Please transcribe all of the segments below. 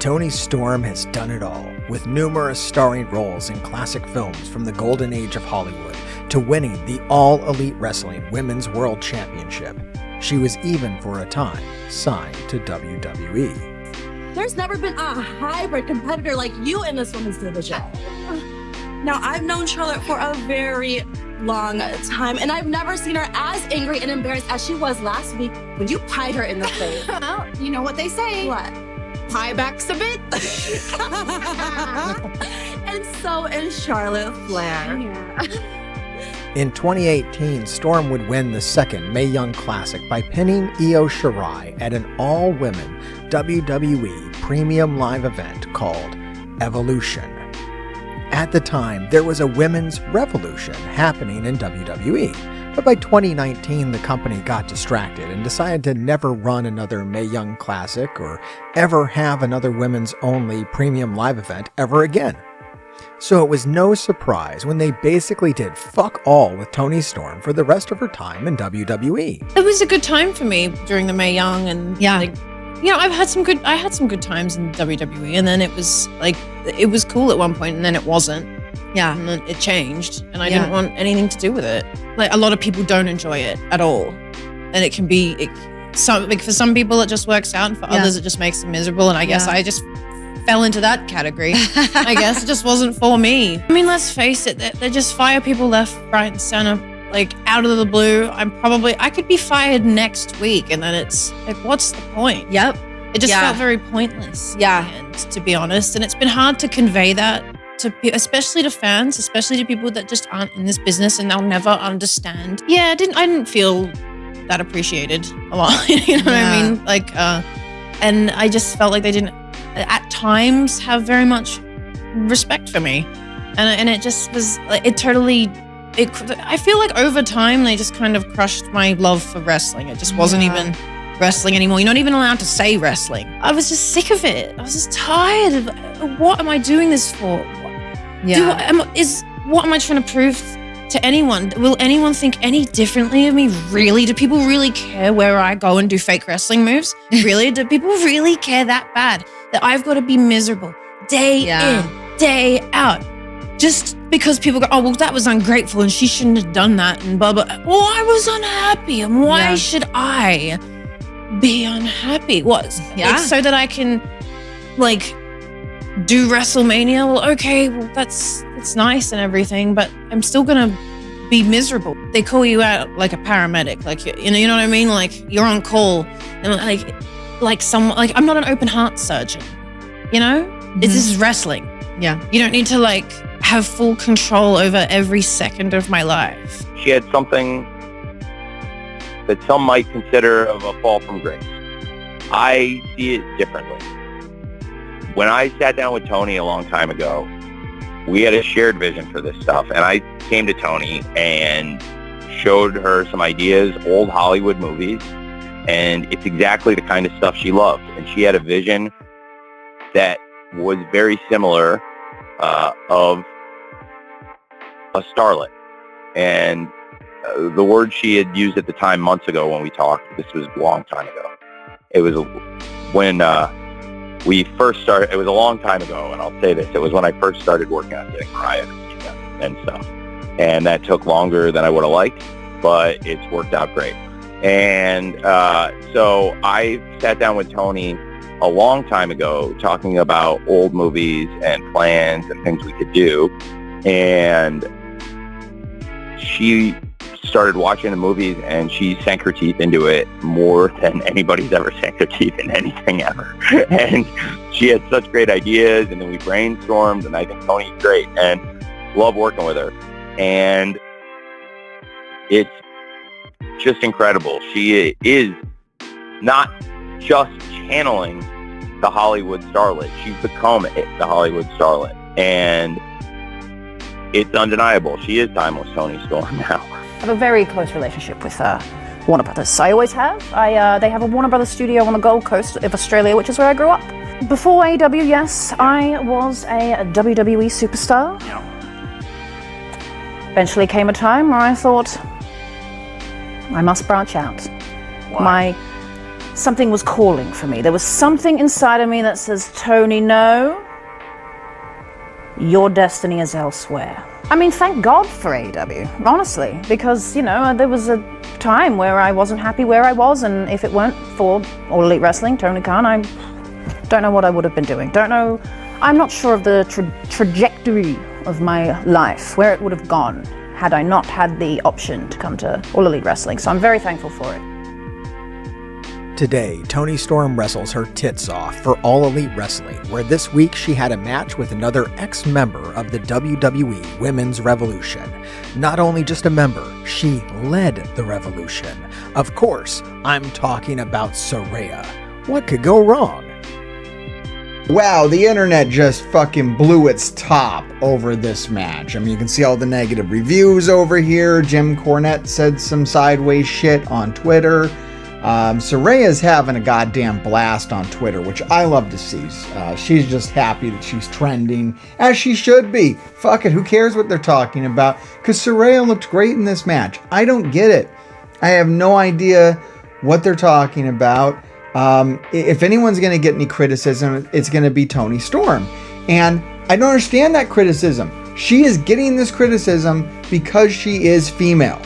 Toni Storm has done it all, with numerous starring roles in classic films from the golden age of Hollywood to winning the All Elite Wrestling Women's World Championship. She was even for a time signed to WWE. There's never been a hybrid competitor like you in this women's division. Now, I've known Charlotte for a very long time, and I've never seen her as angry and embarrassed as she was last week when you pied her in the face. Well, you know what they say. What? Pie backs a bit. And so is Charlotte Flair. Yeah. In 2018, Storm would win the second Mae Young Classic by pinning Io Shirai at an all-women WWE premium live event called Evolution. At the time, there was a women's revolution happening in WWE, but by 2019 the company got distracted and decided to never run another Mae Young Classic or ever have another women's only premium live event ever again. So it was no surprise when they basically did fuck all with Toni Storm for the rest of her time in WWE. It was a good time for me during the Mae Young, and I had some good times in WWE, and then it was cool at one point, and then it wasn't. Yeah. And then it changed, and I didn't want anything to do with it. Like, a lot of people don't enjoy it at all, and it can be for some people it just works out, and for others it just makes them miserable. And I guess I just fell into that category. I guess it just wasn't for me. I mean, let's face it, they just fire people left, right, and center, like out of the blue. I could be fired next week, and then it's like, what's the point? Yep. It just felt very pointless. Yeah. And to be honest, and it's been hard to convey that especially to fans, especially to people that just aren't in this business, and they'll never understand. Yeah, I didn't feel that appreciated a lot. You know what I mean? Like, and I just felt like they didn't, at times, have very much respect for me, and it just was like, I feel like over time they just kind of crushed my love for wrestling. It just wasn't even wrestling anymore. You're not even allowed to say wrestling. I was just sick of it. I was just tired of, what am I doing this for? What am I trying to prove to anyone? Will anyone think any differently of me? Really? Do people really care where I go and do fake wrestling moves? Really? Do people really care that bad that I've got to be miserable day in, day out? Just because people go, oh, well, that was ungrateful and she shouldn't have done that and blah, blah. Well, I was unhappy, and why should I be unhappy? What? Like, so that I can, like, do WrestleMania? Well, okay, well, that's nice and everything, but I'm still gonna be miserable. They call you out like a paramedic, like, you know what I mean? Like, you're on call, and I'm not an open heart surgeon, you know? This is wrestling. Yeah. You don't need to, like, have full control over every second of my life. She had something that some might consider of a fall from grace. I see it differently. When I sat down with Toni a long time ago, we had a shared vision for this stuff, and I came to Toni and showed her some ideas, old Hollywood movies, and it's exactly the kind of stuff she loved. And she had a vision that was very similar of a starlet. And the word she had used at the time, months ago when we talked, this was a long time ago. It was when we first started, it was a long time ago, and I'll say this, it was when I first started working on getting Mariah and stuff. And that took longer than I would have liked, but it's worked out great. And so I sat down with Toni a long time ago talking about old movies and plans and things we could do. And she started watching the movies, and she sank her teeth into it more than anybody's ever sank their teeth in anything ever. And she had such great ideas, and then we brainstormed, and I think Toni's great, and love working with her. And it's just incredible. She is not just channeling the Hollywood starlet. She's become the Hollywood starlet, and it's undeniable. She is timeless Toni Storm now. I have a very close relationship with Warner Brothers. I always have. They have a Warner Brothers studio on the Gold Coast of Australia, which is where I grew up. Before AEW, yes, I was a WWE superstar. Eventually came a time where I thought, I must branch out. Why? something was calling for me. There was something inside of me that says, Toni, no, your destiny is elsewhere. I mean, thank God for AEW, honestly, because, you know, there was a time where I wasn't happy where I was, and if it weren't for All Elite Wrestling, Tony Khan, I don't know what I would have been doing. Don't know. I'm not sure of the trajectory of my life, where it would have gone had I not had the option to come to All Elite Wrestling. So I'm very thankful for it. Today, Toni Storm wrestles her tits off for All Elite Wrestling, where this week she had a match with another ex-member of the WWE Women's Revolution. Not only just a member, she led the revolution. Of course, I'm talking about Saraya. What could go wrong? Wow, the internet just fucking blew its top over this match. I mean, you can see all the negative reviews over here. Jim Cornette said some sideways shit on Twitter. Saraya's having a goddamn blast on Twitter, which I love to see. She's just happy that she's trending, as she should be. Fuck it, who cares what they're talking about? Because Saraya looked great in this match. I don't get it. I have no idea what they're talking about. If anyone's going to get any criticism, it's going to be Toni Storm. And I don't understand that criticism. She is getting this criticism because she is female.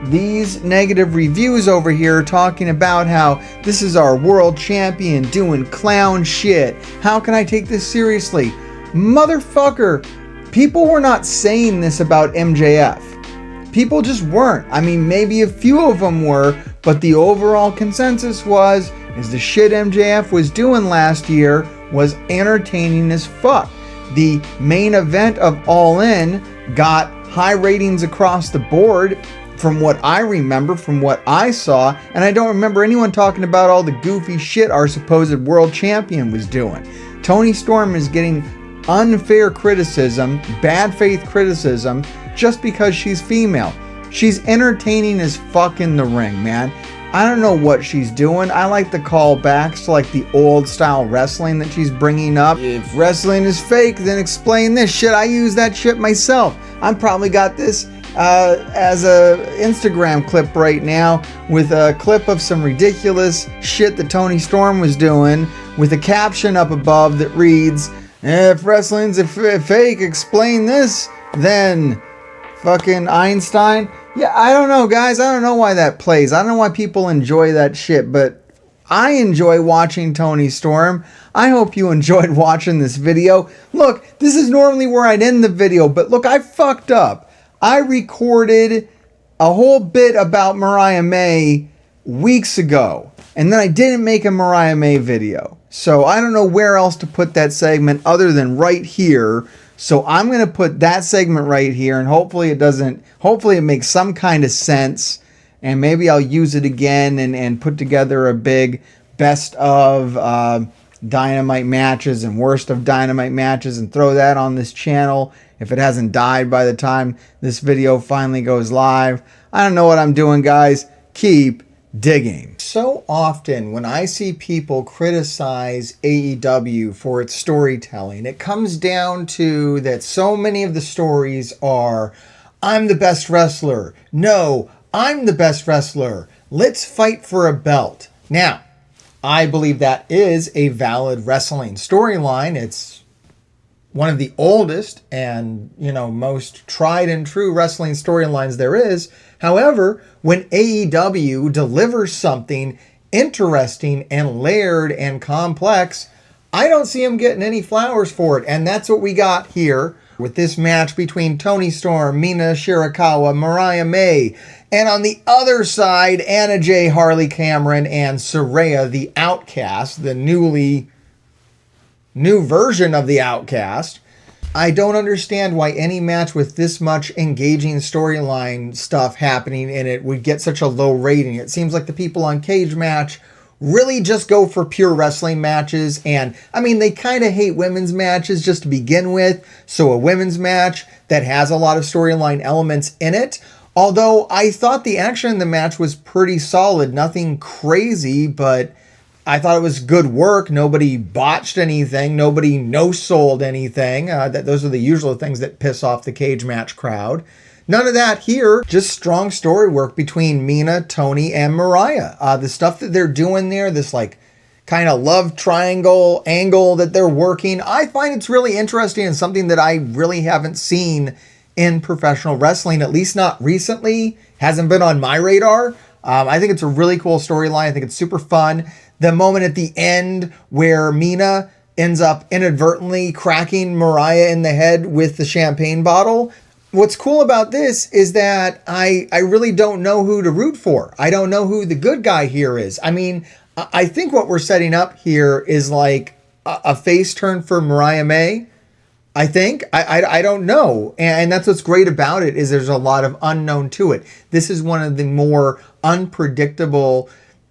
These negative reviews over here talking about how this is our world champion doing clown shit. How can I take this seriously? Motherfucker, people were not saying this about MJF. People just weren't. I mean, maybe a few of them were, but the overall consensus was, is the shit MJF was doing last year was entertaining as fuck. The main event of All In got high ratings across the board from what I remember, from what I saw, and I don't remember anyone talking about all the goofy shit our supposed world champion was doing. Toni Storm is getting unfair criticism, bad faith criticism, just because she's female. She's entertaining as fuck in the ring, man. I don't know what she's doing. I like the callbacks to like the old style wrestling that she's bringing up. If wrestling is fake, then explain this shit. I use that shit myself. I'm probably got this as a Instagram clip right now with a clip of some ridiculous shit that Toni Storm was doing with a caption up above that reads, if wrestling's fake, explain this, then fucking Einstein. Yeah, I don't know, guys. I don't know why that plays. I don't know why people enjoy that shit, but I enjoy watching Toni Storm. I hope you enjoyed watching this video. Look, this is normally where I'd end the video, but look, I fucked up. I recorded a whole bit about Mariah May weeks ago, and then I didn't make a Mariah May video. So I don't know where else to put that segment other than right here. So I'm going to put that segment right here, and hopefully it makes some kind of sense, and maybe I'll use it again and put together a big best of Dynamite matches and worst of Dynamite matches and throw that on this channel if it hasn't died by the time this video finally goes live. I don't know what I'm doing, guys. Keep digging. So often when I see people criticize AEW for its storytelling, it comes down to that so many of the stories are, I'm the best wrestler. No, I'm the best wrestler. Let's fight for a belt. Now, I believe that is a valid wrestling storyline. It's one of the oldest and, most tried and true wrestling storylines there is. However, when AEW delivers something interesting and layered and complex, I don't see them getting any flowers for it. And that's what we got here with this match between Toni Storm, Mina Shirakawa, Mariah May, and on the other side, Anna Jay, Harley Cameron, and Saraya the Outcast, the new version of the Outcast. I don't understand why any match with this much engaging storyline stuff happening in it would get such a low rating. It seems like the people on Cage Match really just go for pure wrestling matches. And I mean, they kind of hate women's matches just to begin with. So a women's match that has a lot of storyline elements in it. Although I thought the action in the match was pretty solid. Nothing crazy, but I thought it was good work. Nobody botched anything. Nobody no-sold anything. Those are the usual things that piss off the Cage Match crowd. None of that here, just strong story work between Mina, Toni, and Mariah. The stuff that they're doing there, this like kind of love triangle angle that they're working, I find it's really interesting and something that I really haven't seen in professional wrestling, at least not recently, hasn't been on my radar. I think it's a really cool storyline. I think it's super fun. The moment at the end where Mina ends up inadvertently cracking Mariah in the head with the champagne bottle. What's cool about this is that I really don't know who to root for. I don't know who the good guy here is. I mean, I think what we're setting up here is like a face turn for Mariah May. I think. I don't know. And that's what's great about it, is there's a lot of unknown to it. This is one of the more unpredictable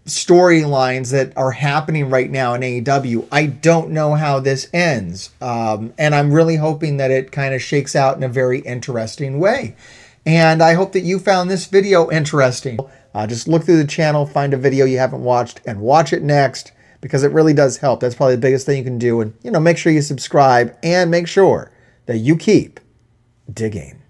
storylines that are happening right now in AEW. I don't know how this ends. And I'm really hoping that it kind of shakes out in a very interesting way. And I hope that you found this video interesting. Just look through the channel, find a video you haven't watched, and watch it next, because it really does help. That's probably the biggest thing you can do. And, you know, make sure you subscribe and make sure that you keep digging.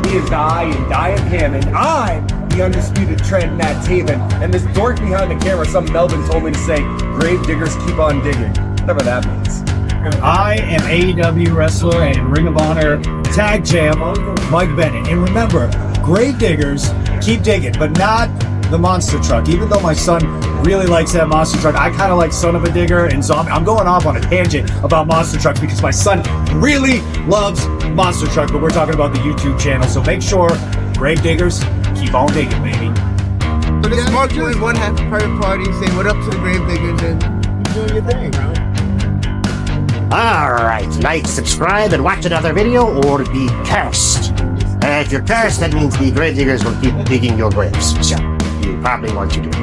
He is I and I am him, and I'm the undisputed trend Matt Taven. And this dork behind the camera, some Melvin told me to say, grave diggers keep on digging. Whatever that means. I am AEW wrestler and Ring of Honor tag champ Mike Bennett. And remember, grave diggers keep digging, but not the monster truck. Even though my son really likes that monster truck, I kind of like Son of a Digger, and so I'm going off on a tangent about monster trucks because my son really loves monster truck, but we're talking about the YouTube channel, so make sure, grave diggers, keep on digging, baby. So this is Mark doing one happy private party, saying what up to the grave diggers, and you're doing your thing, bro. Alright, like, subscribe, and watch another video, or be cursed. If you're cursed, that means the grave diggers will keep digging your graves. So, you probably want to do it.